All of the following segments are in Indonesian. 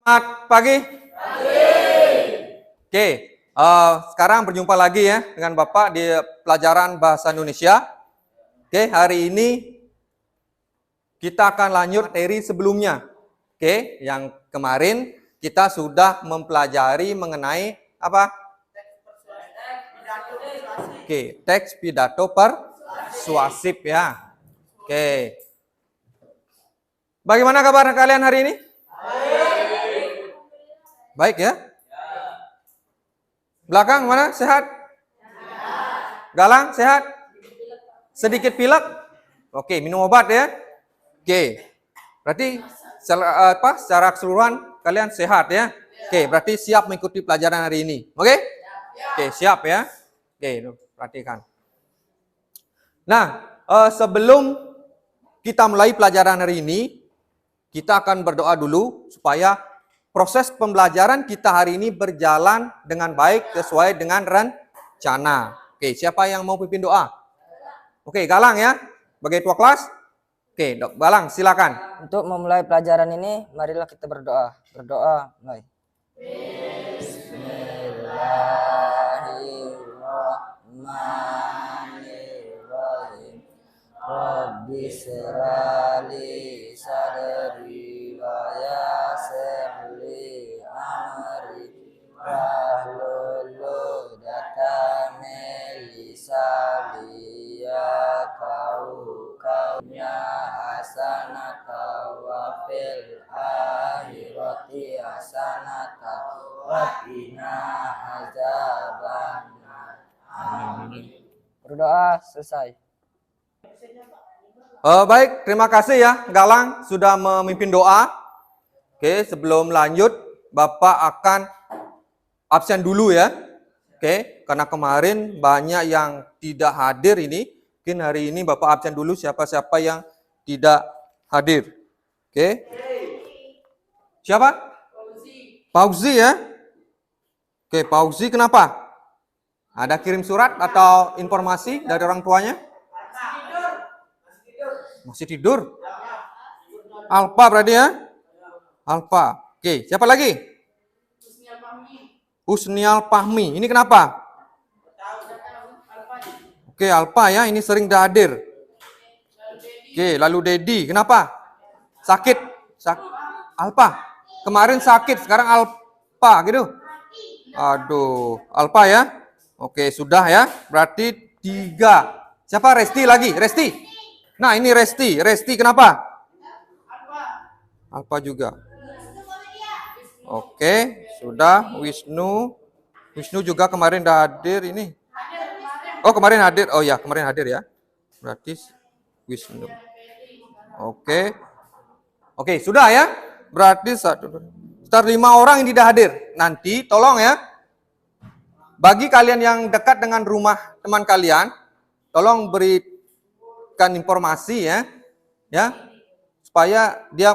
Selamat pagi. Oke, sekarang berjumpa lagi ya dengan Bapak di pelajaran Bahasa Indonesia. Oke, hari ini kita akan lanjut materi sebelumnya. Oke, yang kemarin kita sudah mempelajari mengenai apa? Oke, teks pidato persuasif ya. Oke. Bagaimana kabar kalian hari ini? Baik ya? Belakang mana? Sehat? Galang sehat? Sedikit pilek? Oke, minum obat ya. Oke. Berarti secara keseluruhan kalian sehat ya. Oke, berarti siap mengikuti pelajaran hari ini. Oke? Oke, siap ya. Oke, perhatikan. Nah, sebelum kita mulai pelajaran hari ini, kita akan berdoa dulu supaya proses pembelajaran kita hari ini berjalan dengan baik sesuai dengan rencana. Oke, siapa yang mau pimpin doa? Oke, Galang ya, sebagai ketua kelas. Oke, Galang silakan. Untuk memulai pelajaran ini, marilah kita berdoa. Berdoa, mulai. Bismillahirrahmanirrahim. Rabbi syrali sadri wa yassir li amri wahlul 'uqdatam min lisani yafqahu qawli hasanata wa fil akhirati hasanata wa qina adzabannar. Amin. Berdoa selesai. Baik, terima kasih ya Galang sudah memimpin doa. Oke, sebelum lanjut Bapak akan absen dulu ya. Oke, karena kemarin banyak yang tidak hadir ini. Mungkin hari ini Bapak absen dulu siapa-siapa yang tidak hadir. Oke. Siapa? Pauzi ya. Oke, Pauzi kenapa? Ada kirim surat atau informasi dari orang tuanya? Masih tidur? Alfa berarti ya? Alfa. Oke, siapa lagi? Husnial Fahmi. Ini kenapa? Oke, Alfa ya, ini sering tidak hadir. Oke, lalu Dedi, kenapa? Sakit. Alfa. Kemarin sakit, sekarang Alfa gitu. Aduh, Alfa ya. Oke, sudah ya. Berarti 3. Siapa? Resti lagi, Resti. Nah, ini Resti. Resti kenapa? Alfa juga. Oke, sudah. Wisnu juga kemarin udah hadir ini. Oh, kemarin hadir. Oh ya, kemarin hadir ya. Berarti Wisnu. Oke. Oke, sudah ya. Berarti sekitar 5 orang yang tidak hadir. Nanti tolong ya. Bagi kalian yang dekat dengan rumah teman kalian, tolong berikan informasi ya, supaya dia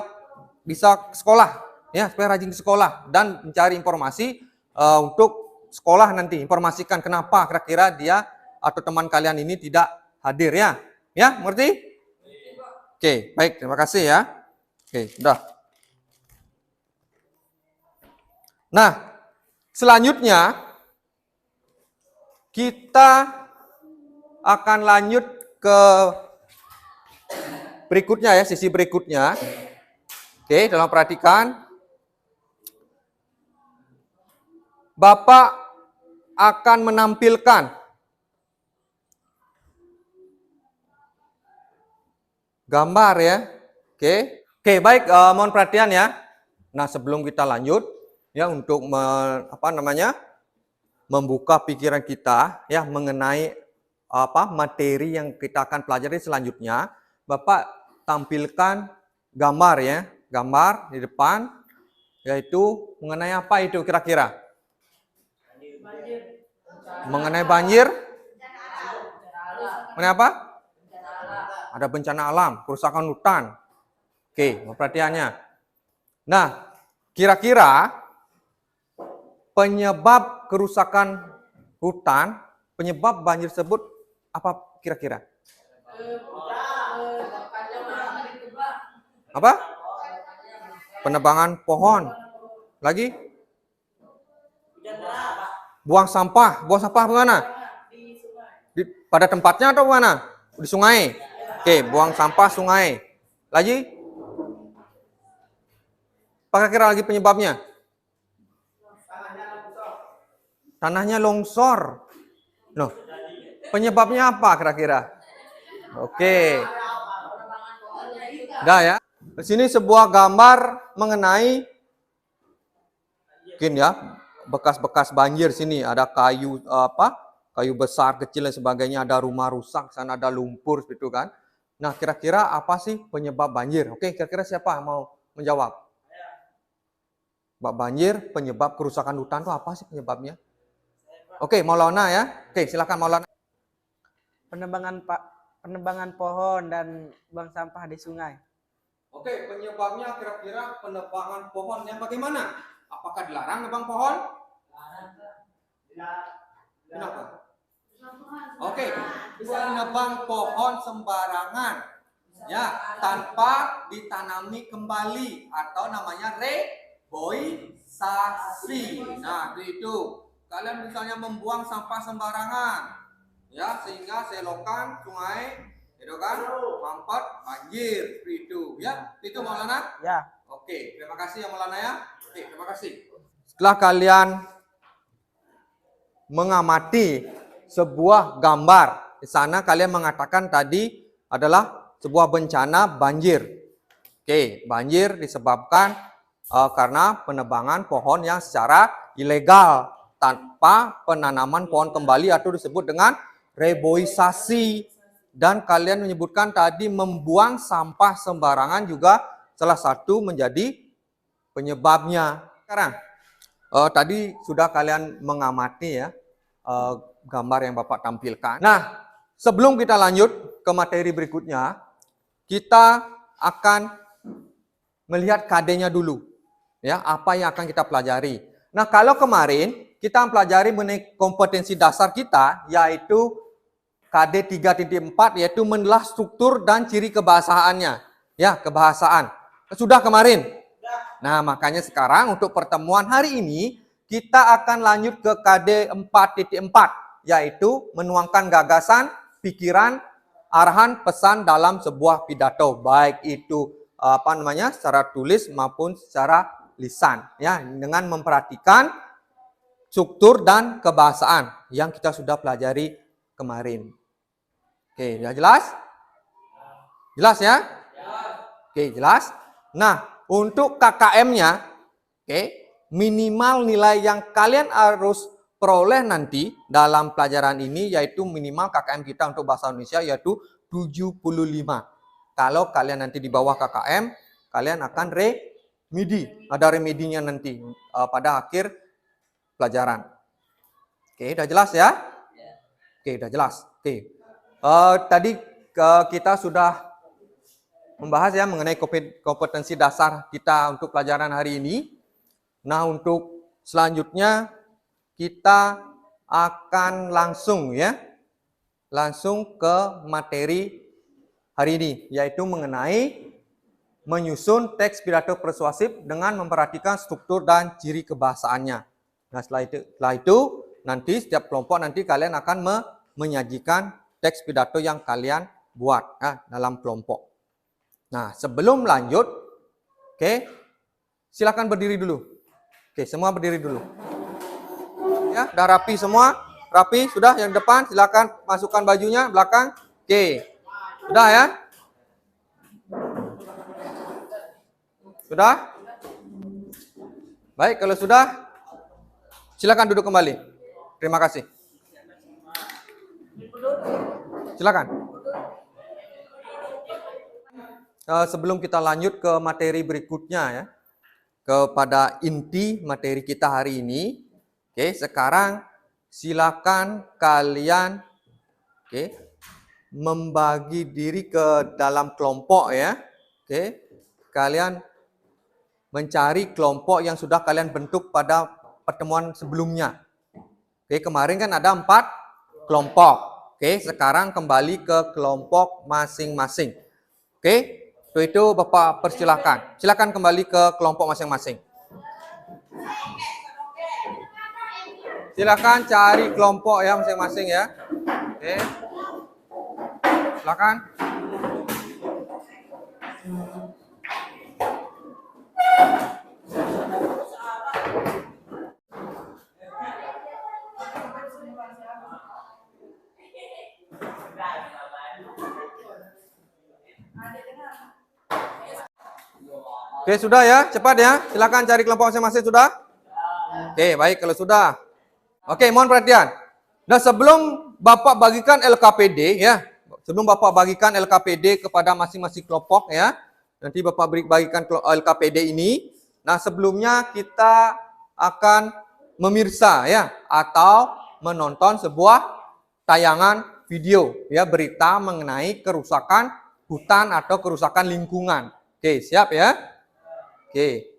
bisa ke sekolah, ya, supaya rajin ke sekolah dan mencari informasi untuk sekolah nanti. Informasikan kenapa kira-kira dia atau teman kalian ini tidak hadir ya, mengerti? Oke, baik, terima kasih ya. Oke, sudah. Nah, selanjutnya kita akan lanjut ke berikutnya ya, sisi berikutnya. Oke, dalam perhatikan. Bapak akan menampilkan gambar ya. Oke, baik, mohon perhatian ya. Nah, sebelum kita lanjut ya untuk membuka pikiran kita ya mengenai materi yang kita akan pelajari selanjutnya, Bapak tampilkan gambar ya, gambar di depan, yaitu mengenai apa itu kira-kira? Mengenai banjir? Mengenai apa? Ada bencana alam, kerusakan hutan. Oke, perhatiannya. Nah, kira-kira penyebab kerusakan hutan, penyebab banjir tersebut apa kira-kira? Apa? Penebangan pohon. Lagi? Buang sampah. Buang sampah mana? Pada tempatnya atau mana? Di sungai. Oke, buang sampah sungai. Lagi? Apa kira lagi penyebabnya? Tanahnya longsor. Loh, penyebabnya apa kira-kira? Oke. Udah ya. Di sini sebuah gambar mengenai mungkin ya bekas-bekas banjir sini, ada kayu kayu besar, kecil dan sebagainya, ada rumah rusak, sana ada lumpur gitu kan. Nah, kira-kira apa sih penyebab banjir? Oke, kira-kira siapa yang mau menjawab? Banjir, penyebab kerusakan hutan itu apa sih penyebabnya? Oke, Maulana ya. Oke, silakan Maulana. Penebangan pohon dan buang sampah di sungai. Oke, penyebabnya kira-kira penebangan pohon yang bagaimana? Apakah dilarang nebang pohon? Kenapa? Oke, menebang pohon sembarangan, ya, tanpa ditanami kembali atau namanya reboisasi. Nah, itu kalian misalnya membuang sampah sembarangan, ya, sehingga selokan sungai, itu kan, mampet banjir, itu, ya, itu Maulana. Ya. Oke, terima kasih ya Maulana ya. Oke, terima kasih. Setelah kalian mengamati sebuah gambar, di sana kalian mengatakan tadi adalah sebuah bencana banjir. Oke, banjir disebabkan karena penebangan pohon yang secara ilegal tanpa penanaman pohon kembali atau disebut dengan reboisasi. Dan kalian menyebutkan tadi membuang sampah sembarangan juga salah satu menjadi penyebabnya. Sekarang tadi sudah kalian mengamati ya gambar yang Bapak tampilkan. Nah, sebelum kita lanjut ke materi berikutnya, kita akan melihat KD-nya dulu. Ya, apa yang akan kita pelajari. Nah, kalau kemarin kita mempelajari mengenai kompetensi dasar kita, yaitu KD 3.4, yaitu menelah struktur dan ciri kebahasaannya. Ya, kebahasaan. Sudah kemarin? Nah, makanya sekarang untuk pertemuan hari ini, kita akan lanjut ke KD 4.4, yaitu menuangkan gagasan, pikiran, arahan, pesan dalam sebuah pidato, baik itu secara tulis maupun secara lisan, ya, dengan memperhatikan struktur dan kebahasaan yang kita sudah pelajari kemarin. Oke, sudah jelas? Jelas ya? Oke, jelas. Nah, untuk KKM-nya, oke, minimal nilai yang kalian harus peroleh nanti dalam pelajaran ini yaitu minimal KKM kita untuk bahasa Indonesia yaitu 75. Kalau kalian nanti di bawah KKM, kalian akan remedi. Ada remedinya nanti pada akhir pelajaran. Oke, udah jelas ya? Oke, udah jelas. Oke. Tadi kita sudah membahas ya mengenai kompetensi dasar kita untuk pelajaran hari ini. Nah, untuk selanjutnya kita akan langsung ke materi hari ini, yaitu mengenai menyusun teks pidato persuasif dengan memperhatikan struktur dan ciri kebahasaannya. Nah, setelah itu nanti setiap kelompok nanti kalian akan menyajikan teks pidato yang kalian buat dalam kelompok. Nah, sebelum lanjut, oke, silakan berdiri dulu. Oke, semua berdiri dulu. Ya, udah rapi semua? Rapi? Sudah yang depan, silakan masukkan bajunya belakang. Oke. Sudah ya? Sudah? Baik, kalau sudah, silakan duduk kembali. Terima kasih. Silakan. Sebelum kita lanjut ke materi berikutnya ya, kepada inti materi kita hari ini, oke, sekarang silakan kalian membagi diri ke dalam kelompok ya, oke, kalian mencari kelompok yang sudah kalian bentuk pada pertemuan sebelumnya. Oke, kemarin kan ada 4 kelompok. Oke, sekarang kembali ke kelompok masing-masing. Oke, itu Bapak persilakan. Silakan kembali ke kelompok masing-masing. Silakan cari kelompok ya masing-masing ya. Oke. Silakan. Oke, sudah ya, cepat ya. Silakan cari kelompok masing-masing sudah. Oke, baik kalau sudah. Oke, mohon perhatian. Nah, sebelum Bapak bagikan LKPD ya, sebelum Bapak bagikan LKPD kepada masing-masing kelompok ya, nanti Bapak bagikan LKPD ini. Nah, sebelumnya kita akan memirsa ya atau menonton sebuah tayangan video ya, berita mengenai kerusakan hutan atau kerusakan lingkungan. Oke, siap ya? Oke.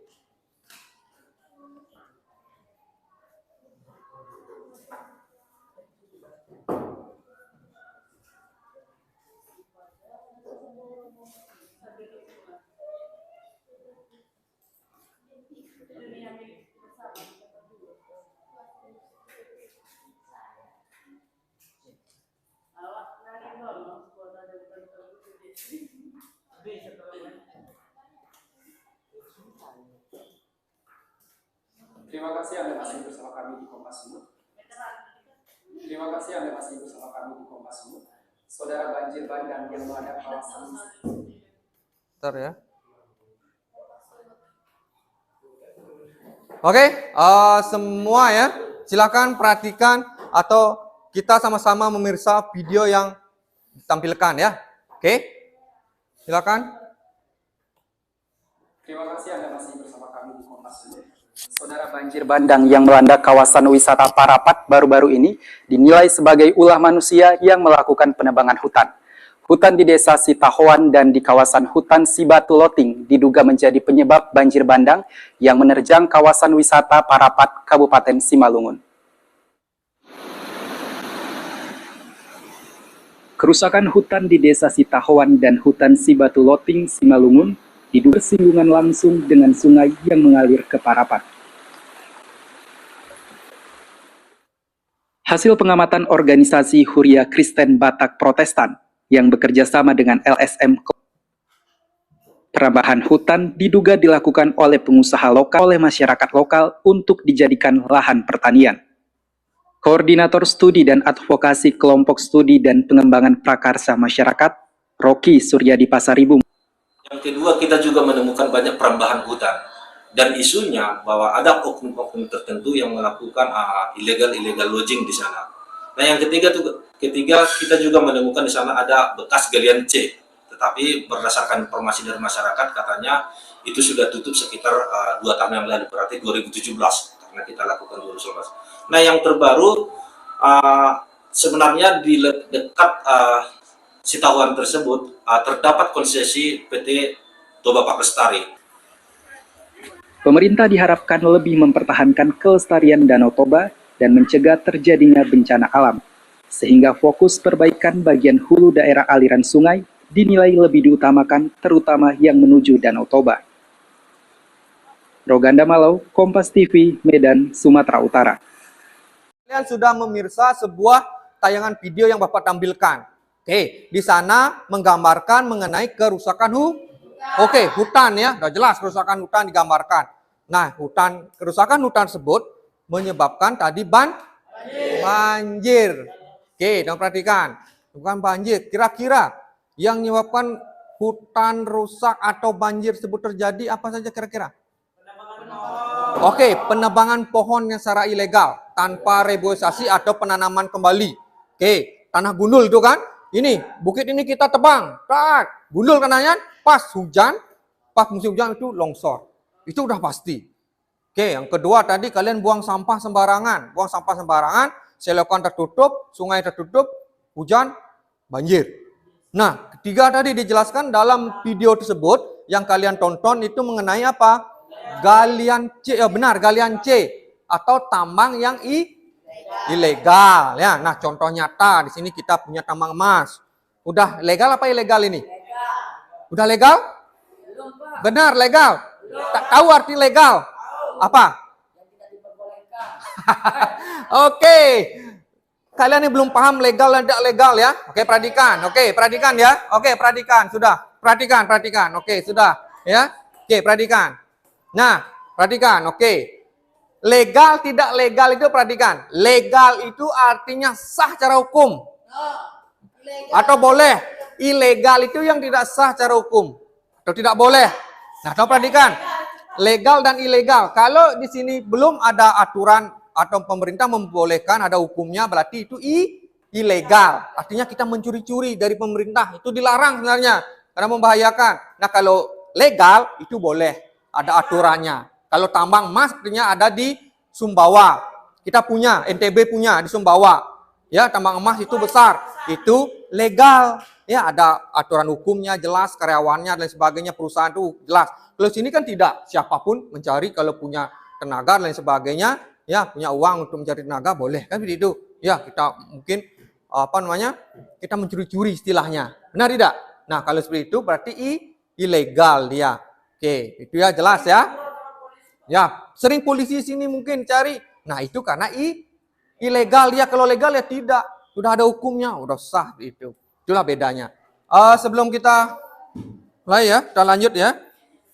Terima kasih Anda masih bersama kami di Kompas Sumut. Terima kasih Anda masih bersama kami di Kompas Sumut. Saudara banjir bandang yang melanda kawasan. Bentar ya. Oke, semua ya, silakan perhatikan atau kita sama-sama memirsa video yang ditampilkan ya. Oke, silakan. Terima kasih Anda masih bersama kami di Kompas Sumut. Saudara banjir bandang yang melanda kawasan wisata Parapat baru-baru ini dinilai sebagai ulah manusia yang melakukan penebangan hutan. Hutan di desa Sitahoan dan di kawasan hutan Sibatu Loting diduga menjadi penyebab banjir bandang yang menerjang kawasan wisata Parapat, Kabupaten Simalungun. Kerusakan hutan di desa Sitahoan dan hutan Sibatu Loting, Simalungun diduga bersinggungan langsung dengan sungai yang mengalir ke Parapat. Hasil pengamatan organisasi Huria Kristen Batak Protestan yang bekerja sama dengan LSM, penambahan hutan diduga dilakukan oleh pengusaha lokal oleh masyarakat lokal untuk dijadikan lahan pertanian. Koordinator Studi dan Advokasi Kelompok Studi dan Pengembangan Prakarsa Masyarakat, Rocky Suryadi Pasaribu. Yang kedua, kita juga menemukan banyak perambahan hutan dan isunya bahwa ada oknum-oknum tertentu yang melakukan illegal lodging di sana. Nah, yang ketiga kita juga menemukan di sana ada bekas galian C, tetapi berdasarkan informasi dari masyarakat katanya itu sudah tutup sekitar 2 tahun yang lalu, berarti 2017 karena kita lakukan 2019. Nah, yang terbaru sebenarnya di dekat Sitahoan tersebut terdapat konsesi PT Toba Pak Lestari. Pemerintah diharapkan lebih mempertahankan kelestarian Danau Toba dan mencegah terjadinya bencana alam, sehingga fokus perbaikan bagian hulu daerah aliran sungai dinilai lebih diutamakan, terutama yang menuju Danau Toba. Roganda Malau, Kompas TV, Medan, Sumatera Utara. Kalian sudah memirsa sebuah tayangan video yang Bapak tampilkan. Oke, di sana menggambarkan mengenai kerusakan hutan ya, udah jelas kerusakan hutan digambarkan. Nah, kerusakan hutan tersebut menyebabkan tadi banjir. Oke, dan perhatikan, bukan banjir. Kira-kira yang menyebabkan hutan rusak atau banjir tersebut terjadi apa saja kira-kira? Oke, penebangan pohon yang secara ilegal tanpa reboisasi atau penanaman kembali. Oke, tanah gundul itu kan? Ini, bukit ini kita tebang, gundul kanannya, pas musim hujan itu longsor. Itu udah pasti. Oke, yang kedua tadi kalian buang sampah sembarangan. Selokan tertutup, sungai tertutup, hujan, banjir. Nah, ketiga tadi dijelaskan dalam video tersebut yang kalian tonton itu mengenai apa? Galian C, galian C atau tambang yang ilegal ya. Nah, contoh nyata di sini kita punya tambang emas. Udah legal apa ilegal ini? Udah legal? Benar, legal. Tak tahu arti legal? Apa? Oke. Kalian ini belum paham legal dan tidak legal ya. Oke, perhatikan. Oke, perhatikan ya. Oke, perhatikan. Sudah. Perhatikan. Oke, sudah. Ya. Oke, perhatikan. Nah, perhatikan. Oke. Legal tidak legal itu perhatikan. Legal itu artinya sah secara hukum. Atau boleh. Ilegal itu yang tidak sah secara hukum. Atau tidak boleh. Nah, coba perhatikan. Legal dan ilegal. Kalau di sini belum ada aturan atau pemerintah membolehkan, ada hukumnya, berarti itu ilegal. Artinya kita mencuri-curi dari pemerintah. Itu dilarang sebenarnya. Karena membahayakan. Nah, kalau legal itu boleh. Ada aturannya. Kalau tambang emas artinya ada di Sumbawa. Kita punya, NTB punya di Sumbawa. Ya, tambang emas itu besar. Itu legal. Ya, ada aturan hukumnya jelas, karyawannya dan sebagainya, perusahaan itu jelas. Kalau sini kan tidak. Siapapun mencari kalau punya tenaga dan lain sebagainya, ya, punya uang untuk mencari tenaga boleh kan begitu. Ya, kita mungkin kita mencuri-curi istilahnya. Benar tidak? Nah, kalau seperti itu berarti ilegal dia. Oke, itu ya jelas ya. Ya, sering polisi sini mungkin cari. Nah, itu karena ilegal dia. Kalau legal ya tidak. Sudah ada hukumnya, udah sah itu. Itulah bedanya. Sebelum kita mulai ya, kita lanjut ya.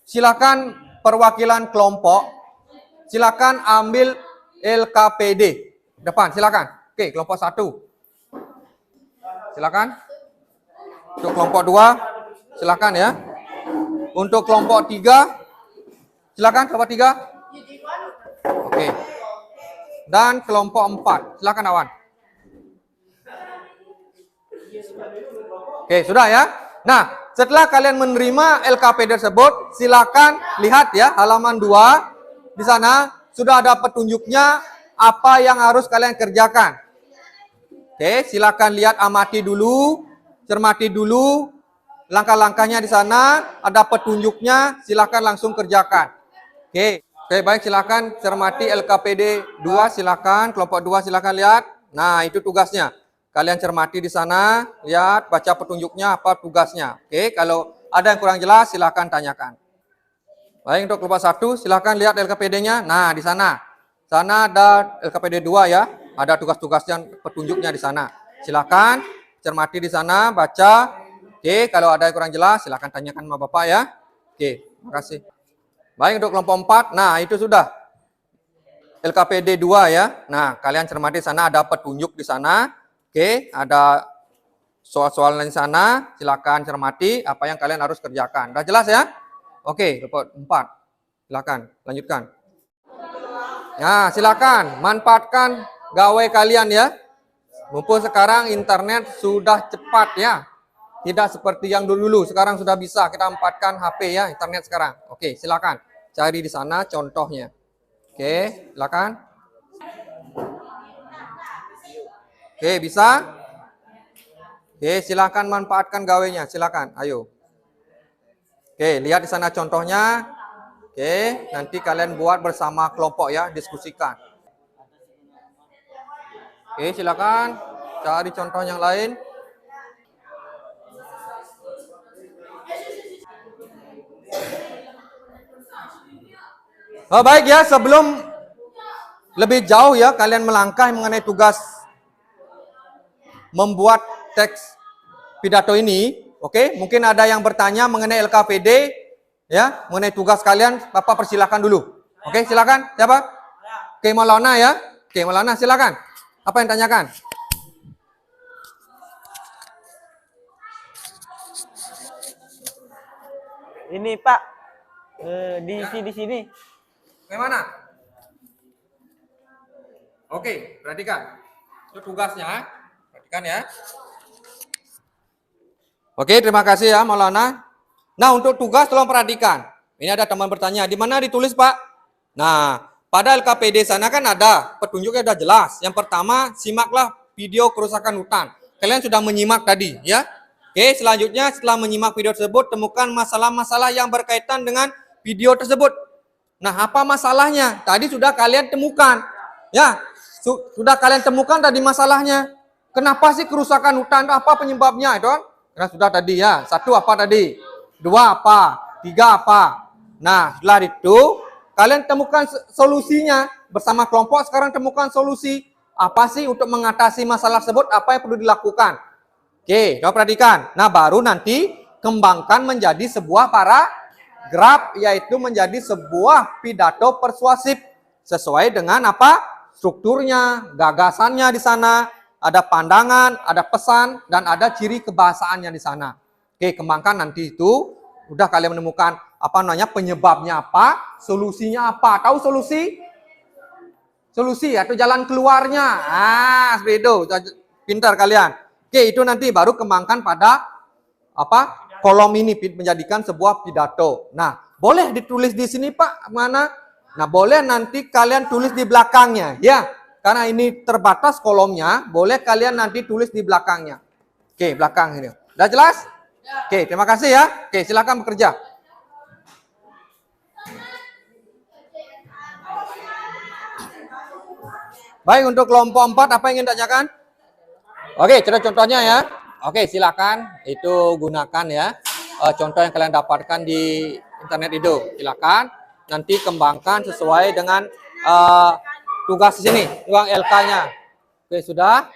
Silakan perwakilan kelompok. Silakan ambil LKPD. Depan, silakan. Oke, kelompok 1. Silakan. Untuk kelompok 2, silakan ya. Untuk kelompok 3, silakan kelompok 3. Oke. Dan kelompok 4. Silakan Awan. Oke, sudah ya. Nah, setelah kalian menerima LKPD tersebut, silakan lihat ya halaman 2. Di sana sudah ada petunjuknya apa yang harus kalian kerjakan. Oke, silakan lihat, amati dulu, cermati dulu. Langkah-langkahnya di sana ada petunjuknya, silakan langsung kerjakan. Oke, baik, silakan cermati LKPD 2, silakan kelompok 2 silakan lihat. Nah, itu tugasnya. Kalian cermati di sana, lihat, baca petunjuknya apa tugasnya. Oke, kalau ada yang kurang jelas silakan tanyakan. Baik, untuk kelompok 1 silakan lihat LKPD-nya. Nah, di sana. Sana ada LKPD 2 ya. Ada tugas-tugasnya, petunjuknya di sana. Silakan cermati di sana, baca. Oke, kalau ada yang kurang jelas silakan tanyakan sama Bapak ya. Oke, terima kasih. Baik, untuk kelompok 4, nah itu sudah LKPD 2 ya. Nah, kalian cermati di sana, ada petunjuk di sana. Oke, ada soal-soal di sana. Silakan cermati apa yang kalian harus kerjakan. Udah jelas ya? Oke, kelompok 4. Silakan lanjutkan. Nah, silakan manfaatkan gawe kalian ya. Mumpung sekarang internet sudah cepat ya. Tidak seperti yang dulu-dulu, sekarang sudah bisa kita manfaatkan HP ya, internet sekarang. Oke, silakan cari di sana contohnya. Oke, silakan. Oke, bisa? Oke, silakan manfaatkan gawenya, silakan. Ayo. Oke, lihat di sana contohnya. Oke, nanti kalian buat bersama kelompok ya, diskusikan. Oke, silakan cari contoh yang lain. Oh, baik ya, sebelum lebih jauh ya kalian melangkah mengenai tugas membuat teks pidato ini, oke? Mungkin ada yang bertanya mengenai LKPD ya, mengenai tugas kalian, Bapak persilakan dulu. Oke, silakan. Siapa? Oke, Maulana ya. Oke, Maulana silakan. Apa yang tanyakan? Ini Pak, di sini. Bagaimana? Oke, perhatikan. Itu tugasnya. Perhatikan ya. Oke, terima kasih ya Maulana. Nah, untuk tugas tolong perhatikan. Ini ada teman bertanya, di mana ditulis Pak? Nah, pada LKPD sana kan ada, petunjuknya sudah jelas. Yang pertama, simaklah video kerusakan hutan. Kalian sudah menyimak tadi ya. Oke, selanjutnya setelah menyimak video tersebut, temukan masalah-masalah yang berkaitan dengan video tersebut. Nah, apa masalahnya? Tadi sudah kalian temukan. Ya, sudah kalian temukan tadi masalahnya. Kenapa sih kerusakan hutan? Apa penyebabnya itu? Karena sudah tadi ya. 1 apa tadi? 2 apa? 3 apa? Nah, setelah itu kalian temukan solusinya bersama kelompok. Sekarang temukan solusi. Apa sih untuk mengatasi masalah tersebut? Apa yang perlu dilakukan? Oke, coba perhatikan. Nah, baru nanti kembangkan menjadi sebuah paragraf, yaitu menjadi sebuah pidato persuasif sesuai dengan apa? Strukturnya, gagasannya di sana, ada pandangan, ada pesan, dan ada ciri kebahasaannya di sana. Oke, kembangkan nanti itu. Udah kalian menemukan apa namanya penyebabnya apa, solusinya apa? Tahu solusi? Solusi atau jalan keluarnya. Seperti itu. Pintar kalian. Oke, itu nanti baru kembangkan pada apa? Kolom ini menjadikan sebuah pidato. Nah, boleh ditulis di sini, Pak, mana? Nah, boleh nanti kalian tulis di belakangnya, ya. Karena ini terbatas kolomnya, boleh kalian nanti tulis di belakangnya. Oke, belakang ini. Udah jelas? Oke, terima kasih ya. Oke, silakan bekerja. Baik, untuk kelompok 4 apa yang ingin ditanyakan? Oke, contohnya ya. Oke, silakan itu gunakan ya. Contoh yang kalian dapatkan di internet itu. Silakan nanti kembangkan sesuai dengan tugas di sini, ruang LK-nya. Oke, sudah?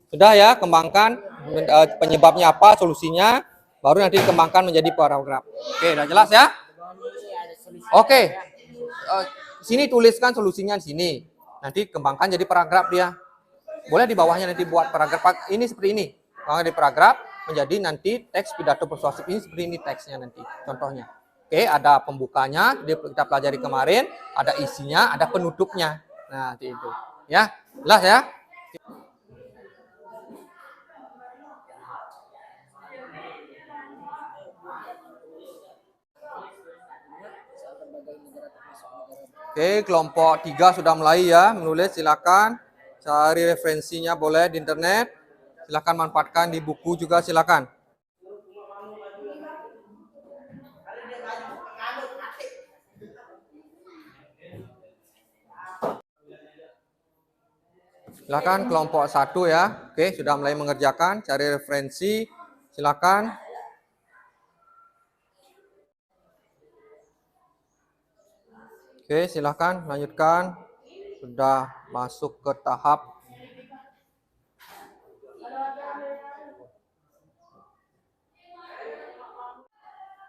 Sudah ya, kembangkan penyebabnya apa, solusinya, baru nanti kembangkan menjadi paragraf. Oke, udah jelas ya? Oke. Sini tuliskan solusinya di sini. Nanti kembangkan jadi paragraf dia. Boleh di bawahnya nanti buat paragraf ini seperti ini. Kalau di paragraf menjadi nanti teks pidato persuasif ini seperti ini teksnya nanti. Contohnya. Oke, ada pembukanya, kita pelajari kemarin, ada isinya, ada penutupnya. Nah, itu. Ya, jelas ya? Oke, kelompok 3 sudah mulai ya menulis. Silakan cari referensinya boleh di internet. Silakan manfaatkan di buku juga silakan. Silakan kelompok 1 ya. Oke, sudah mulai mengerjakan, cari referensi. Silakan. Oke, silakan lanjutkan. Sudah masuk ke tahap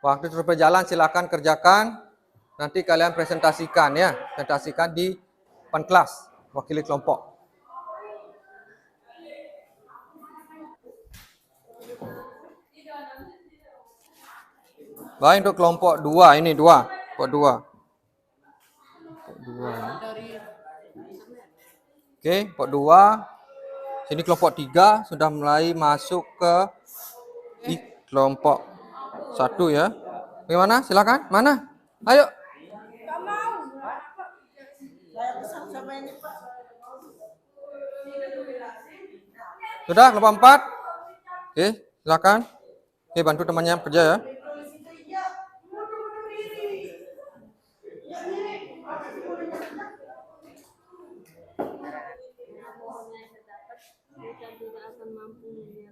waktu terus berjalan, silakan kerjakan. Nanti kalian presentasikan ya, presentasikan di depan kelas, wakili kelompok. Baik, untuk kelompok 2 ini 2, kelompok 2. Oke, kelompok 2. Sini kelompok 3 sudah mulai masuk ke di kelompok 1 ya. Bagaimana? Silakan. Mana? Ayo. Sudah kelompok 4? Oke, silakan. Oke, bantu temannya kerja ya.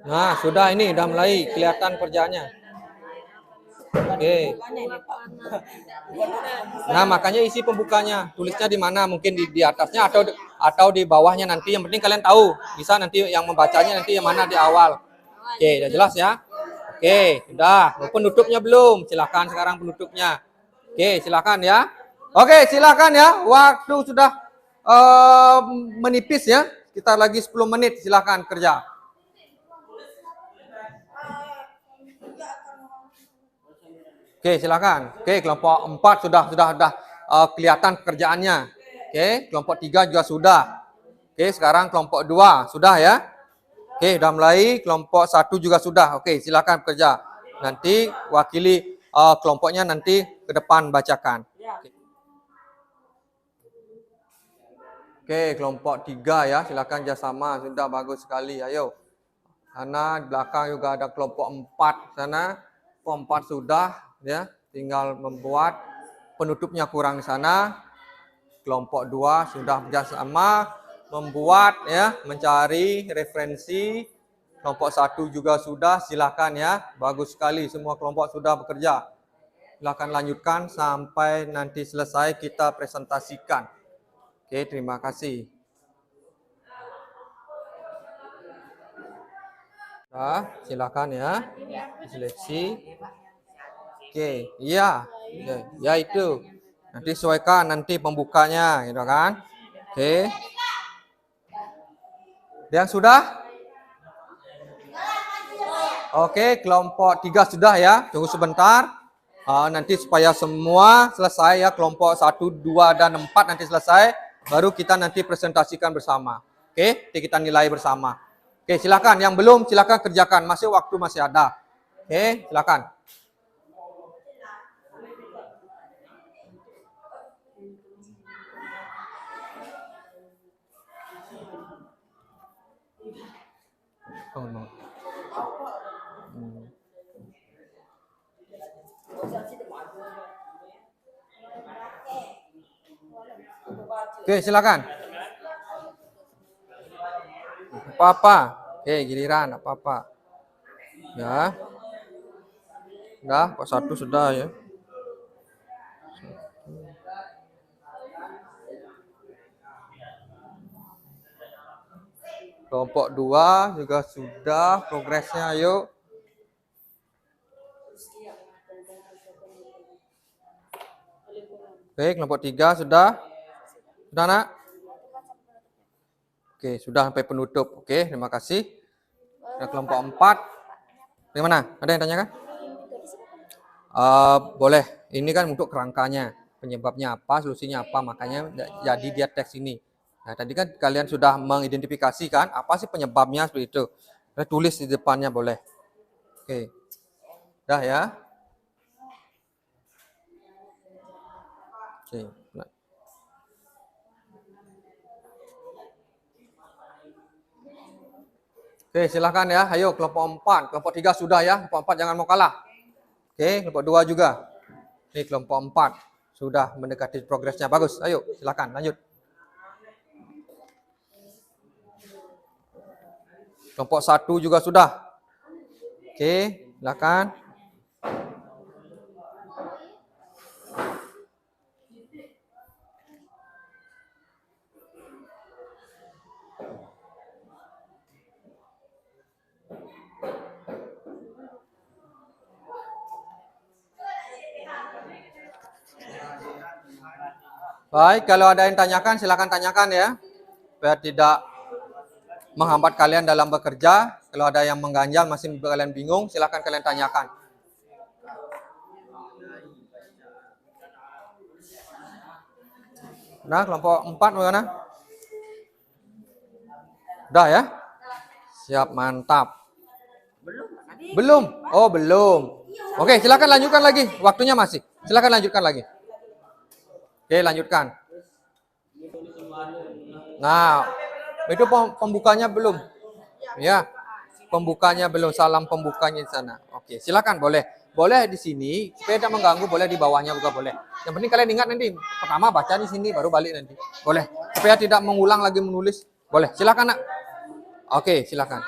Nah, sudah ini udah mulai kelihatan kerjaannya. Oke. Nah, makanya isi pembukanya, tulisnya di mana? Mungkin di atasnya atau di bawahnya nanti. Yang penting kalian tahu. Bisa nanti yang membacanya nanti yang mana di awal. Oke, udah jelas ya? Oke, sudah. Penutupnya belum? Silakan sekarang penutupnya. Oke, silakan ya. Oke, silakan ya. Waktu sudah menipis ya. Kita lagi 10 menit, silakan kerja. Oke, silakan. Oke, kelompok 4 sudah kelihatan pekerjaannya. Oke, kelompok 3 juga sudah. Oke, sekarang kelompok 2 sudah ya. Oke, sudah mulai. Kelompok 1 juga sudah. Oke, silakan bekerja. Nanti wakili kelompoknya nanti ke depan bacakan. Oke, kelompok 3 ya. Silakan kerjasama. Sudah bagus sekali. Ayo. Sana di belakang juga ada kelompok 4 sana. Kelompok 4 sudah ya, tinggal membuat penutupnya kurang di sana. Kelompok 2 sudah bekerjasama membuat ya, mencari referensi. Kelompok 1 juga sudah, silakan ya. Bagus sekali semua kelompok sudah bekerja. Silakan lanjutkan sampai nanti selesai kita presentasikan. Oke, terima kasih. Nah, silakan ya. Seleksi. Oke, iya. Oke, ya itu. Nanti sesuaikan nanti pembukanya, gitu kan? Oke. Yang sudah? Oke, kelompok 3 sudah ya. Tunggu sebentar. Nanti supaya semua selesai ya, kelompok 1, 2, dan 4 nanti selesai, baru kita nanti presentasikan bersama. Oke, nanti kita nilai bersama. Oke, silakan. Yang belum, silakan kerjakan. Masih waktu masih ada. Oke, silakan. Oh, no. Oke, silakan. Apa-apa. Oke, giliran apa-apa. Ya. Udah, kok 1 sudah ya. Kelompok 2 juga sudah progresnya, ayo. Oke, kelompok 3 sudah. Sudah, Nak? Oke, sudah sampai penutup. Oke, terima kasih. Nah, kelompok 4. Gimana? Ada yang tanyakan? Boleh. Ini kan untuk kerangkanya. Penyebabnya apa, solusinya apa, makanya jadi dia teks ini. Nah, tadi kan kalian sudah mengidentifikasikan apa sih penyebabnya seperti itu. Tulis di depannya boleh. Oke. Dah ya. Oke. Nah. Oke, silahkan ya. Ayo kelompok 4. Kelompok 3 sudah ya. Kelompok 4 jangan mau kalah. Oke, kelompok 2 juga. Ini kelompok 4. Sudah mendekati progresnya. Bagus. Ayo, silakan lanjut. Kelompok 1 juga sudah. Oke, silakan. Baik, kalau ada yang tanyakan, silakan tanyakan ya. Biar tidak menghambat kalian dalam bekerja. Kalau ada yang mengganjal, masih kalian bingung, silakan kalian tanyakan. Nah, kelompok 4 bagaimana? Udah ya? Siap, mantap. Belum? Oh, belum. Oke, silakan lanjutkan lagi. Waktunya masih. Silakan lanjutkan lagi. Oke, lanjutkan. Nah, itu pembukanya belum. Ya, pembukanya belum. Salam pembukanya di sana. Oke, silakan boleh. Boleh di sini, supaya tidak mengganggu, boleh di bawahnya juga boleh. Yang penting kalian ingat nanti, pertama baca di sini, baru balik nanti. Boleh. Supaya tidak mengulang lagi menulis. Boleh. Silakan, Nak. Oke, silakan.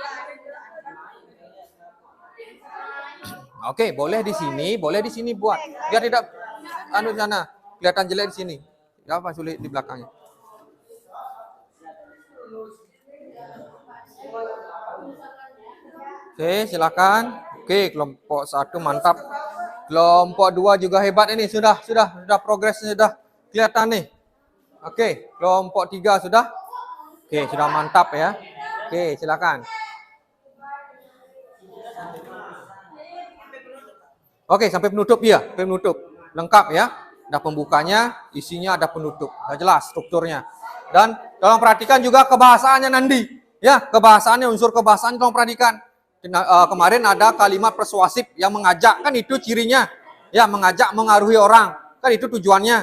Oke, boleh di sini buat. Biar tidak sana kelihatan jelek di sini. Apa sulit di belakangnya? Oke, silakan. Oke, kelompok 1 mantap. Kelompok 2 juga hebat ini. Sudah progresnya sudah kelihatan nih. Oke, kelompok 3 sudah. Oke, sudah mantap ya. Oke, silakan. Oke, sampai penutup ya, sampai penutup. Lengkap ya. Ada pembukanya, isinya ada penutup. Sudah jelas strukturnya. Dan tolong perhatikan juga kebahasaannya nanti. Ya, kebahasaannya, unsur kebahasaan tolong perhatikan. Kemarin ada kalimat persuasif yang mengajak, kan itu cirinya. Ya, mengajak, mengaruhi orang. Kan itu tujuannya.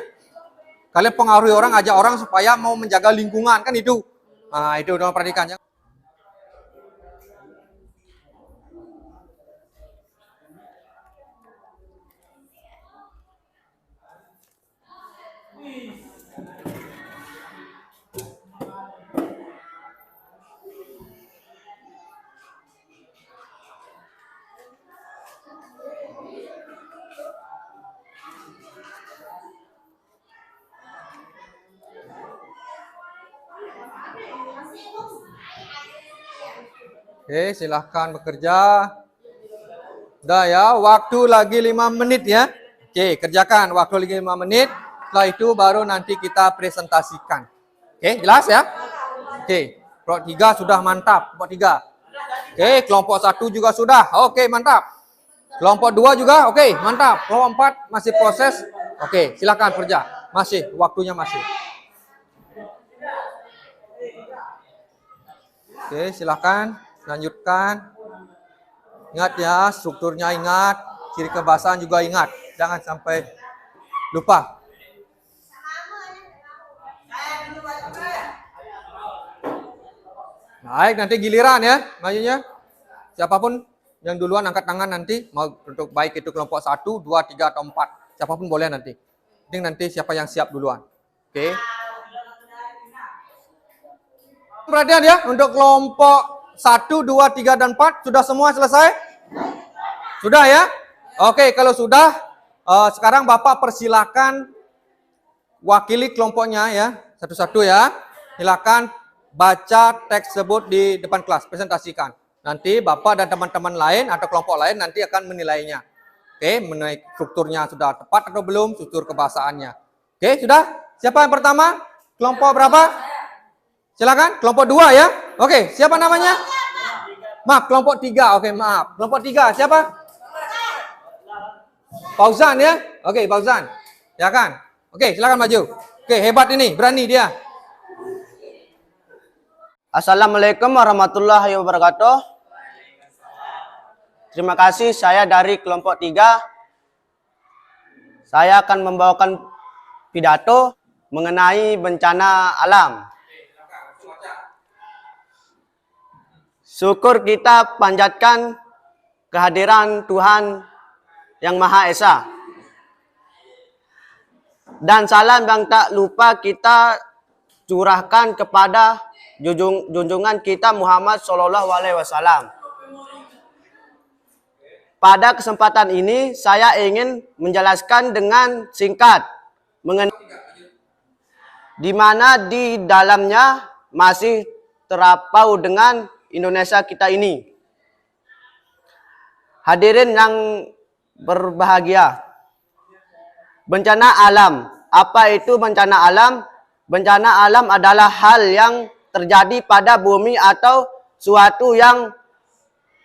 Kalian pengaruhi orang, ajak orang supaya mau menjaga lingkungan, kan itu. Nah, itu tolong perhatikan ya. Oke, silahkan bekerja. Udah ya, waktu lagi 5 menit ya. Oke, kerjakan waktu lagi 5 menit. Setelah itu baru nanti kita presentasikan. Oke, jelas ya? Oke, kelompok 3 sudah mantap. Kelompok 3. Oke, kelompok 1 juga sudah. Oke, mantap. Kelompok 2 juga. Oke, mantap. Kelompok 4 masih proses. Oke, silakan kerja. Masih, waktunya masih. Oke, silakan lanjutkan. Ingat ya, strukturnya ingat, ciri kebahasan juga ingat. Jangan sampai lupa. Baik, nanti giliran ya, majunya. Siapapun yang duluan angkat tangan nanti, mau untuk baik itu kelompok 1, 2, 3, atau 4. Siapapun boleh nanti. Penting nanti siapa yang siap duluan. Oke. Perhatian ya, untuk kelompok 1, 2, 3, dan 4, sudah semua selesai? Sudah ya? Oke, kalau sudah, sekarang Bapak persilakan wakili kelompoknya ya, satu-satu ya. Silakan baca teks tersebut di depan kelas, presentasikan. Nanti Bapak dan teman-teman lain atau kelompok lain nanti akan menilainya. Oke, menilai strukturnya sudah tepat atau belum, struktur kebahasaannya. Oke, sudah? Siapa yang pertama? Kelompok berapa? Silakan, kelompok 2 ya. Oke, siapa namanya? Maaf, kelompok 3. Oke, maaf. Kelompok 3, siapa? Fauzan ya. Oke, Fauzan. Ya kan? Oke, silakan maju. Oke, hebat ini, berani dia. Assalamualaikum warahmatullahi wabarakatuh. Terima kasih, saya dari kelompok 3. Saya akan membawakan pidato mengenai bencana alam. Syukur kita panjatkan kehadiran Tuhan Yang Maha Esa. Dan salam yang tak lupa kita curahkan kepada junjungan kita Muhammad SAW. Pada kesempatan ini saya ingin menjelaskan dengan singkat mengenai di mana di dalamnya masih terapau dengan Indonesia kita ini. Hadirin yang berbahagia. Bencana alam. Apa itu bencana alam? Bencana alam adalah hal yang terjadi pada bumi atau suatu yang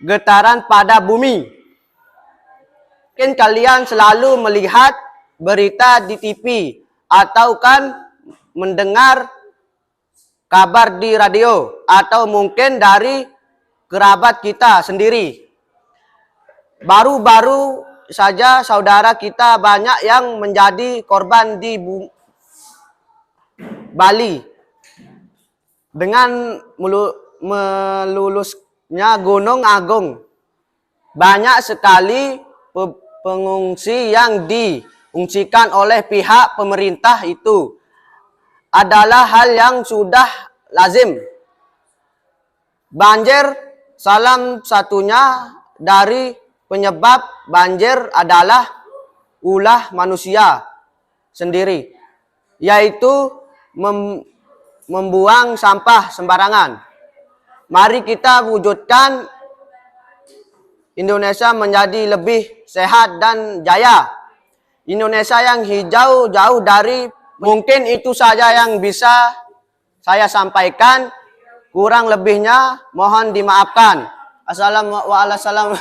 getaran pada bumi. Mungkin kalian selalu melihat berita di TV atau kan mendengar kabar di radio atau mungkin dari kerabat kita sendiri. Baru-baru saja saudara kita banyak yang menjadi korban di Bali dengan melulusnya Gunung Agung. Banyak sekali pengungsi yang diungsikan oleh pihak pemerintah itu adalah hal yang sudah lazim. Banjir salah satunya dari penyebab banjir adalah ulah manusia sendiri, yaitu membuang sampah sembarangan. Mari kita wujudkan Indonesia menjadi lebih sehat dan jaya. Indonesia yang hijau jauh dari. Mungkin itu saja yang bisa saya sampaikan. Kurang lebihnya mohon dimaafkan. Assalamualaikum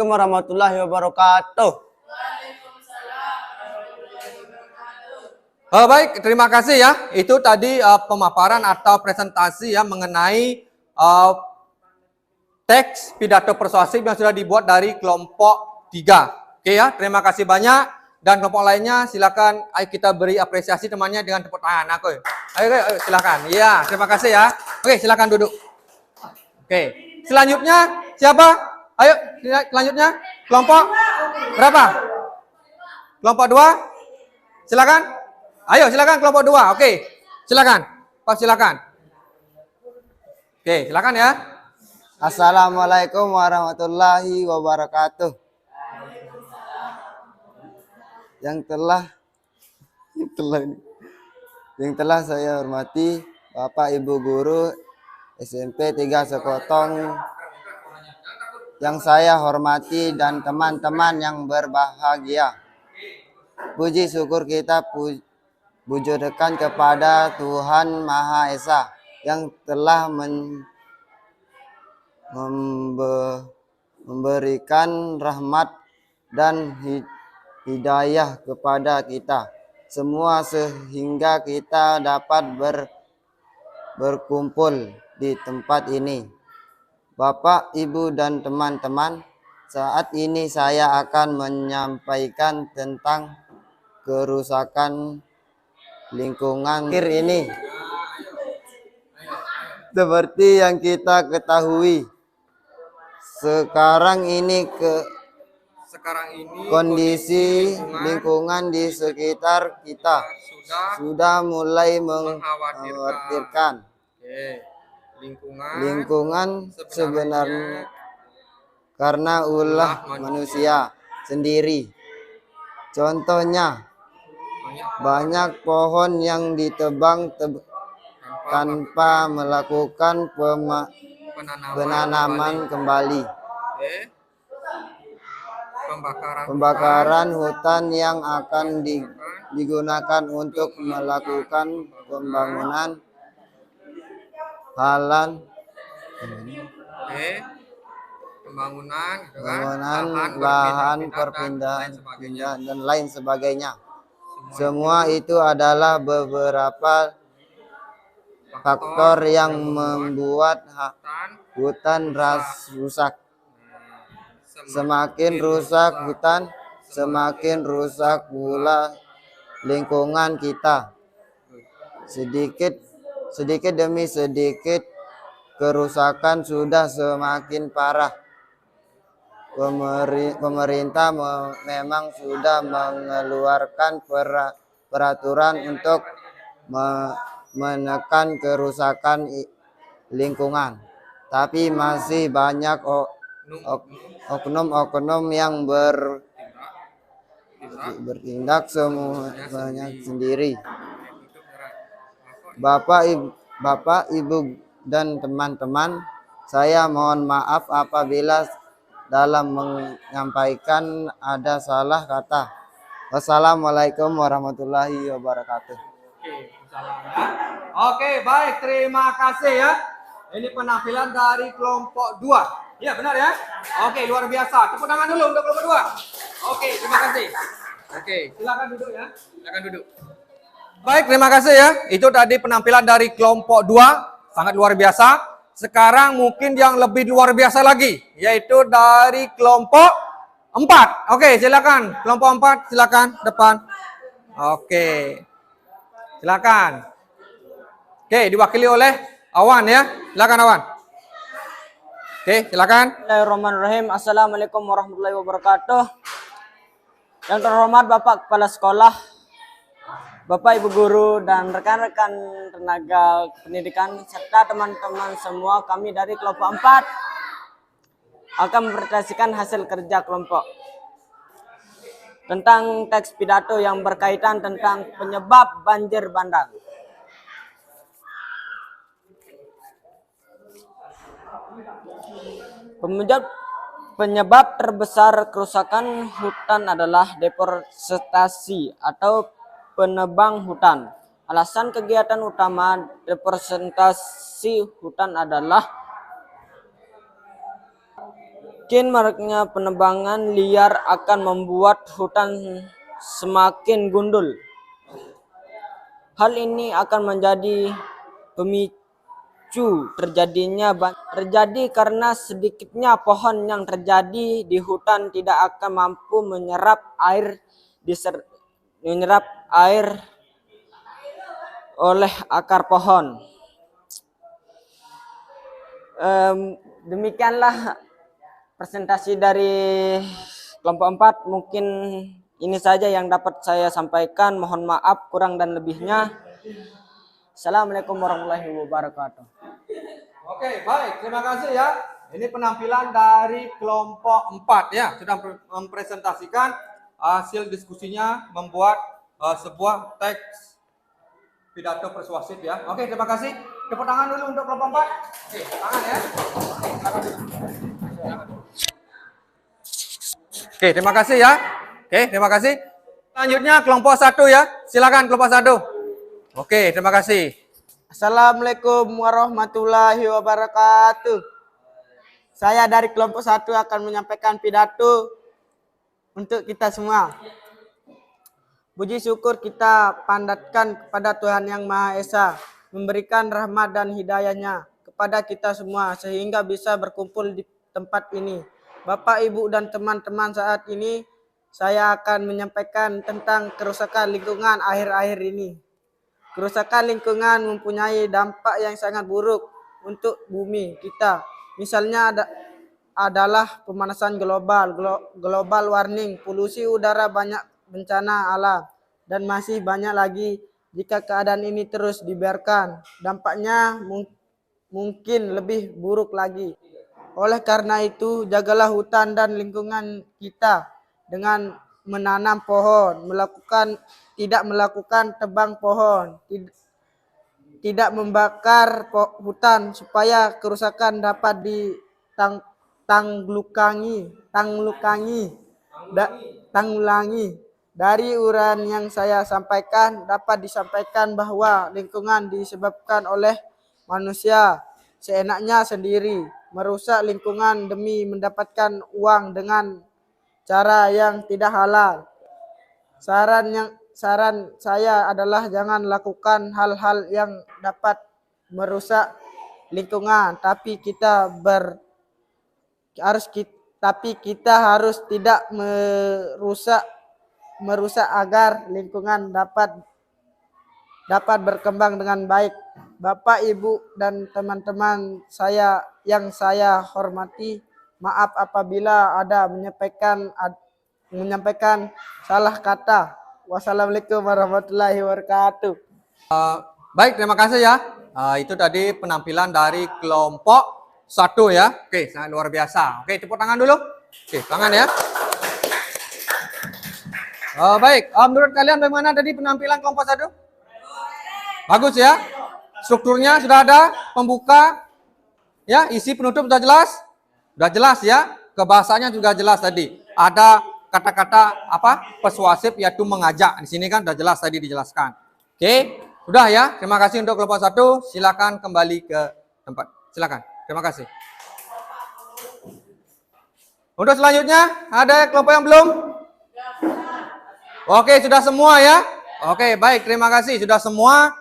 warahmatullahi wabarakatuh. Baik, terima kasih ya. Itu tadi pemaparan atau presentasi ya mengenai teks pidato persuasif yang sudah dibuat dari kelompok 3. Oke ya, terima kasih banyak. Dan kelompok lainnya silakan, ayo kita beri apresiasi temannya dengan tepuk tangan. Ayo silakan. Iya, terima kasih ya. Oke, silakan duduk. Oke, selanjutnya siapa? Ayo, selanjutnya kelompok berapa? Kelompok 2? Silakan. Ayo, silakan kelompok 2. Oke, silakan. Pak, silakan. Oke, silakan ya. Assalamualaikum warahmatullahi wabarakatuh. Yang telah saya hormati Bapak Ibu Guru SMP 3 Sekotong yang saya hormati dan teman-teman yang berbahagia. Puji syukur kita pujukan kepada Tuhan Maha Esa yang telah memberikan rahmat dan hidayah kepada kita semua sehingga kita dapat berkumpul di tempat ini. Bapak, Ibu, dan teman-teman, saat ini saya akan menyampaikan tentang kerusakan lingkungan ini. Seperti yang kita ketahui, sekarang ini kondisi lingkungan di sekitar kita sudah mulai mengkhawatirkan. Lingkungan sebenarnya karena ulah manusia sendiri. Contohnya, banyak pohon yang ditebang tanpa melakukan penanaman kembali. Pembakaran hutan yang akan digunakan untuk melakukan pembangunan lahan perpindahan dan lain sebagainya. Semua itu adalah beberapa faktor yang membuat hutan rusak. Semakin rusak hutan, semakin rusak pula lingkungan kita. Sedikit demi sedikit kerusakan sudah semakin parah. Pemerintah memang sudah mengeluarkan peraturan untuk menekan kerusakan lingkungan. Tapi masih banyak oknum-oknum yang bertindak semuanya sendiri. Bapak, Ibu, dan teman-teman, saya mohon maaf apabila dalam menyampaikan ada salah kata. Wassalamualaikum warahmatullahi wabarakatuh. Oke, baik, terima kasih ya. Ini penampilan dari kelompok 2. Ya, benar ya? Oke, luar biasa. Tepuk tangan dulu untuk kelompok 2. Oke, terima kasih. Oke, silakan duduk ya. Silakan duduk. Baik, terima kasih ya. Itu tadi penampilan dari kelompok 2. Sangat luar biasa. Sekarang mungkin yang lebih luar biasa lagi, yaitu dari kelompok 4. Oke, silakan. Kelompok 4, silakan depan. Oke. Silakan. Oke, diwakili oleh Awan ya. Silakan Awan. Oke, silakan. Bismillahirrahmanirrahim. Assalamualaikum warahmatullahi wabarakatuh. Yang terhormat Bapak Kepala Sekolah, Bapak Ibu Guru, dan rekan-rekan tenaga pendidikan, serta teman-teman semua, kami dari kelompok 4 akan mempresentasikan hasil kerja kelompok tentang teks pidato yang berkaitan tentang penyebab banjir bandang. Penyebab terbesar kerusakan hutan adalah deforestasi atau penebang hutan. Alasan kegiatan utama deforestasi hutan adalah maraknya penebangan liar akan membuat hutan semakin gundul. Hal ini akan menjadi pemicu terjadi karena sedikitnya pohon yang terjadi di hutan tidak akan mampu menyerap air oleh akar pohon. Demikianlah presentasi dari kelompok 4. Mungkin ini saja yang dapat saya sampaikan. Mohon maaf kurang dan lebihnya. Assalamualaikum warahmatullahi wabarakatuh. Oke, baik. Terima kasih ya. Ini penampilan dari kelompok 4 ya. Sudah mempresentasikan hasil diskusinya membuat sebuah teks pidato persuasif ya. Oke, terima kasih. Tepuk tangan dulu untuk kelompok 4. Oke, tangan ya. Oke, terima kasih ya. Oke, terima kasih. Selanjutnya kelompok 1 ya. Silakan kelompok 1. Oke, terima kasih. Assalamualaikum warahmatullahi wabarakatuh. Saya dari kelompok 1 akan menyampaikan pidato untuk kita semua. Puji syukur kita pandatkan kepada Tuhan Yang Maha Esa, memberikan rahmat dan hidayahnya kepada kita semua sehingga bisa berkumpul di tempat ini. Bapak, Ibu, dan teman-teman, saat ini saya akan menyampaikan tentang kerusakan lingkungan akhir-akhir ini. Kerusakan lingkungan mempunyai dampak yang sangat buruk untuk bumi kita. Misalnya adalah pemanasan global, global warming, polusi udara, banyak bencana alam, dan masih banyak lagi. Jika keadaan ini terus dibiarkan, dampaknya mungkin lebih buruk lagi. Oleh karena itu, jagalah hutan dan lingkungan kita dengan menanam pohon, tidak melakukan tebang pohon, tidak membakar hutan supaya kerusakan dapat tanggulangi. Dari uraian yang saya sampaikan dapat disampaikan bahwa lingkungan disebabkan oleh manusia seenaknya sendiri, merusak lingkungan demi mendapatkan uang dengan cara yang tidak halal. Saran saya adalah jangan lakukan hal-hal yang dapat merusak lingkungan, tapi kita harus tidak merusak agar lingkungan dapat berkembang dengan baik. Bapak, Ibu, dan teman-teman saya yang saya hormati, maaf apabila ada menyampaikan salah kata. Wassalamualaikum warahmatullahi wabarakatuh. Baik, terima kasih ya. Itu tadi penampilan dari kelompok 1 ya. Oke, sangat luar biasa. Oke, tepuk tangan dulu. Oke, tangan ya. Baik, menurut kalian bagaimana tadi penampilan kelompok 1? Bagus ya. Strukturnya sudah ada, pembuka, ya, isi penutup sudah jelas? Sudah jelas ya. Kebahasanya juga jelas tadi. Ada kata-kata apa? Persuasif, yaitu mengajak. Di sini kan sudah jelas tadi dijelaskan. Oke, sudah ya. Terima kasih untuk kelompok 1. Silakan kembali ke tempat. Silakan. Terima kasih. Untuk selanjutnya, ada kelompok yang belum? Oke, sudah semua ya. Oke, baik. Terima kasih. Sudah semua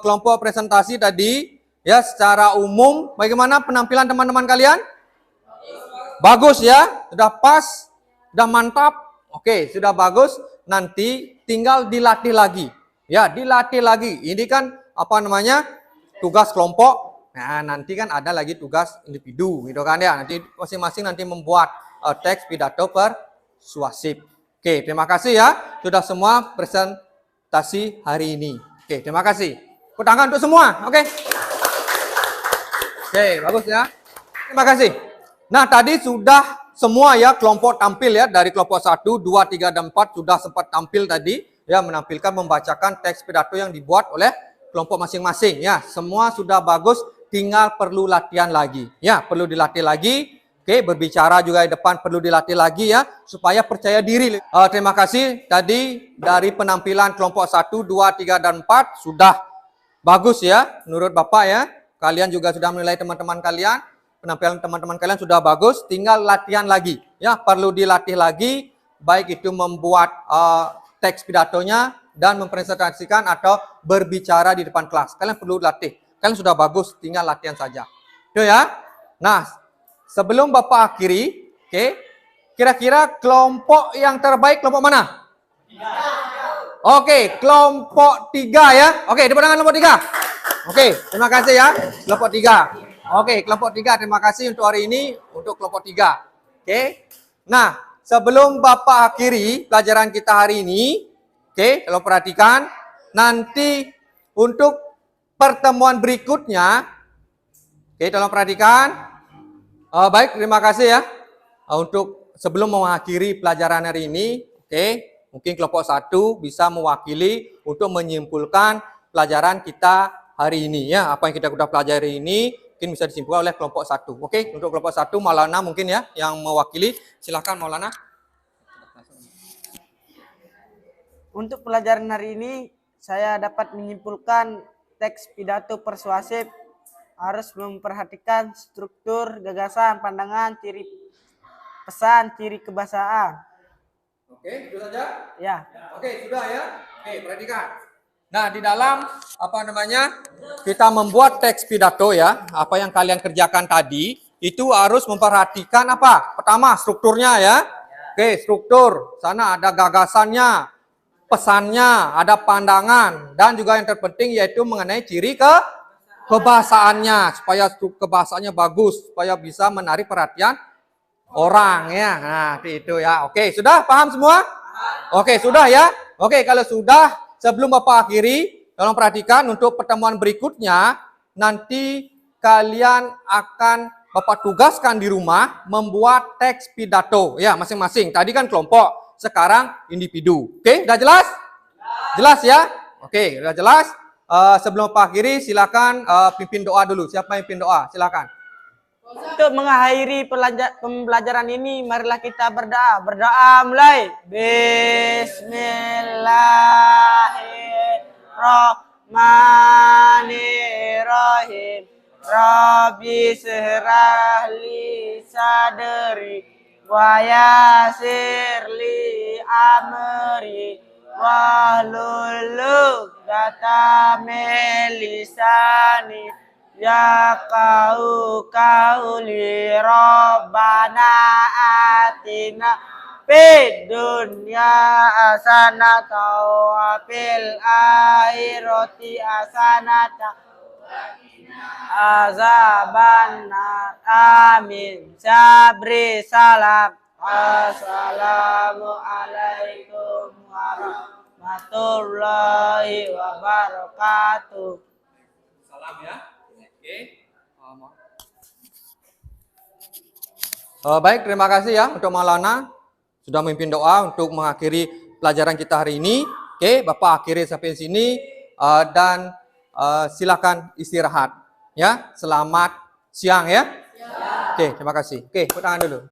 kelompok presentasi tadi. Ya, secara umum, bagaimana penampilan teman-teman kalian? Bagus ya. Sudah pas. Sudah mantap. Oke, sudah bagus. Nanti tinggal dilatih lagi. Ya, dilatih lagi. Ini kan apa namanya? Tugas kelompok. Nah, nanti kan ada lagi tugas individu gitu kan ya. Nanti masing-masing nanti membuat teks pidato persuasif. Oke, terima kasih ya. Sudah semua presentasi hari ini. Oke, terima kasih. Tepuk tangan untuk semua. Oke. Oke, bagus ya. Terima kasih. Nah, tadi sudah semua ya kelompok tampil ya. Dari kelompok 1, 2, 3, dan 4 sudah sempat tampil tadi. Ya, menampilkan, membacakan teks pidato yang dibuat oleh kelompok masing-masing. Ya, semua sudah bagus. Tinggal perlu latihan lagi. Ya, perlu dilatih lagi. Oke, berbicara juga di depan perlu dilatih lagi ya. Supaya percaya diri. Terima kasih. Tadi dari penampilan kelompok 1, 2, 3, dan 4 sudah bagus ya. Menurut Bapak ya. Kalian juga sudah menilai teman-teman kalian. Penampilan teman-teman kalian sudah bagus. Tinggal latihan lagi. Ya, perlu dilatih lagi. Baik itu membuat teks pidatonya dan mempresentasikan atau berbicara di depan kelas. Kalian perlu latih. Kalian sudah bagus, tinggal latihan saja. Itu ya. Nah, sebelum Bapak akhiri, oke, kira-kira kelompok yang terbaik kelompok mana? 3. Oke, kelompok 3 ya. Oke, tepuk tangan kelompok 3. Oke, terima kasih ya, kelompok 3. Oke, kelompok 3, terima kasih untuk hari ini, untuk kelompok 3. Oke, nah, sebelum Bapak akhiri pelajaran kita hari ini, oke, kalau perhatikan, nanti untuk pertemuan berikutnya, oke, tolong perhatikan. Baik, terima kasih ya. Untuk sebelum mengakhiri pelajaran hari ini, oke, mungkin kelompok 1 bisa mewakili untuk menyimpulkan pelajaran kita hari ini ya. Apa yang kita sudah pelajari ini mungkin bisa disimpulkan oleh kelompok 1. Oke, untuk kelompok 1 Maulana mungkin ya yang mewakili. Silakan Maulana. Untuk pelajaran hari ini, saya dapat menyimpulkan teks pidato persuasif harus memperhatikan struktur, gagasan, pandangan, ciri pesan, ciri kebahasaan. Oke, itu saja. Ya. Oke, sudah ya. Oke, perhatikan. Nah, di dalam kita membuat teks pidato ya, apa yang kalian kerjakan tadi itu harus memperhatikan apa? Pertama, strukturnya ya. Oke, struktur. Sana ada gagasannya, pesannya, ada pandangan, dan juga yang terpenting yaitu mengenai ciri kebahasaannya, supaya kebahasaannya bagus, supaya bisa menarik perhatian orang ya. Nah, itu ya. Oke, sudah paham semua? Oke, sudah ya. Oke, kalau sudah, sebelum Bapak akhiri, tolong perhatikan untuk pertemuan berikutnya, nanti kalian akan Bapak tugaskan di rumah membuat teks pidato ya masing-masing. Tadi kan kelompok, sekarang individu. Oke, udah jelas? Jelas ya? Oke, udah jelas. Sebelum Bapak akhiri, silakan pimpin doa dulu. Siapa yang pimpin doa? Silakan. Untuk mengakhiri pembelajaran ini, marilah kita berdoa. Berdoa mulai. Bismillahirrahmanirrahim. Rabbi shrah li sadri wa yassir li amri wahlul 'uqdatam min lisani yaqau qauli rabbana atina fid dunya hasanatan wa fil akhirati hasanatan azabannar. Amin. Sabri salam. Assalamualaikum warahmatullahi wabarakatuh. Salam ya. Oke. Baik, terima kasih ya untuk Maulana sudah memimpin doa untuk mengakhiri pelajaran kita hari ini. Oke, Bapak akhiri sampai sini dan silakan istirahat ya. Selamat siang ya. Oke, terima kasih. Oke, tepuk tangan dulu.